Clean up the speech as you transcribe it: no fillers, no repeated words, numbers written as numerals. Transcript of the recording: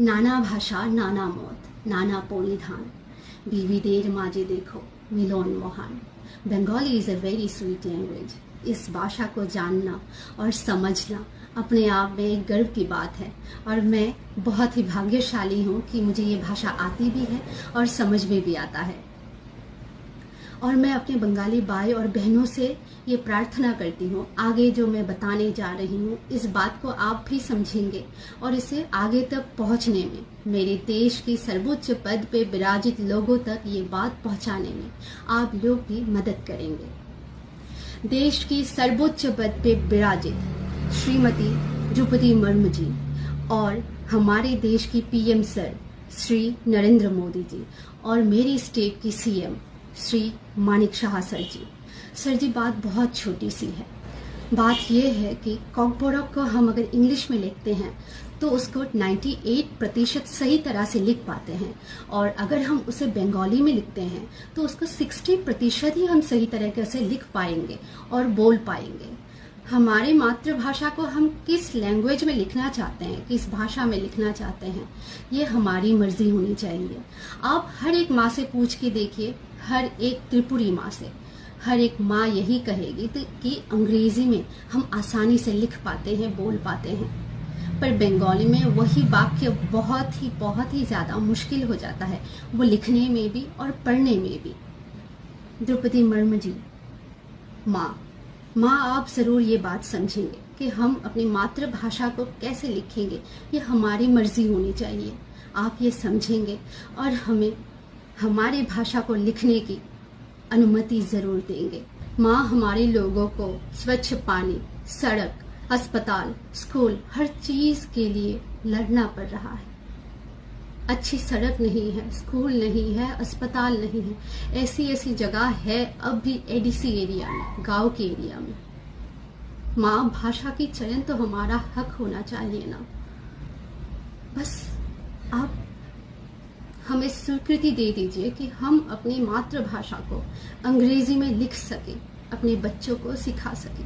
नाना भाषा नाना मौत नाना परिधान विविधेर माझे देखो मिलन महान। Bengali is a very sweet language. इस भाषा को जानना और समझना अपने आप में एक गर्व की बात है और मैं बहुत ही भाग्यशाली हूँ कि मुझे ये भाषा आती भी है और समझ में भी आता है। और मैं अपने बंगाली भाई और बहनों से ये प्रार्थना करती हूँ, आगे जो मैं बताने जा रही हूँ इस बात को आप भी समझेंगे और इसे आगे तक पहुँचने में, मेरे देश की सर्वोच्च पद पे विराजित लोगों तक ये बात पहुँचाने में आप लोग भी मदद करेंगे। देश की सर्वोच्च पद पे विराजित श्रीमती द्रौपदी मुर्मू जी और हमारे देश की पीएम सर श्री नरेंद्र मोदी जी और मेरी स्टेट की सीएम श्री मानिक शाह सर जी बात बहुत छोटी सी है। बात यह है कि कॉकबोरक को हम अगर इंग्लिश में लिखते हैं तो उसको 98% सही तरह से लिख पाते हैं और अगर हम उसे बंगाली में लिखते हैं तो उसको 60% ही हम सही तरीके से लिख पाएंगे और बोल पाएंगे। हमारे मातृभाषा को हम किस लैंग्वेज में लिखना चाहते हैं, किस भाषा में लिखना चाहते हैं, ये हमारी मर्जी होनी चाहिए। आप हर एक माँ से पूछ के देखिए, हर एक त्रिपुरी माँ से, हर एक माँ यही कहेगी कि अंग्रेजी में हम आसानी से लिख पाते हैं, बोल पाते हैं, पर बंगाली में वही वाक्य बहुत ही ज़्यादा मुश्किल हो जाता है, वो लिखने में भी और पढ़ने में भी। द्रौपदी मुर्मू जी माँ आप ज़रूर ये बात समझेंगे कि हम अपनी मातृभाषा को कैसे लिखेंगे, ये हमारी मर्जी होनी चाहिए। आप ये समझेंगे और हमें हमारी भाषा को लिखने की अनुमति ज़रूर देंगे। माँ हमारे लोगों को स्वच्छ पानी, सड़क, अस्पताल, स्कूल, हर चीज़ के लिए लड़ना पड़ रहा है। अच्छी सड़क नहीं है, स्कूल नहीं है, अस्पताल नहीं है, ऐसी जगह है अब भी एडीसी एरिया में, गांव के एरिया में। माँ भाषा की चयन तो हमारा हक होना चाहिए ना। बस आप हमें स्वीकृति दे दीजिए कि हम अपनी मातृभाषा को अंग्रेजी में लिख सकें, अपने बच्चों को सिखा सकें।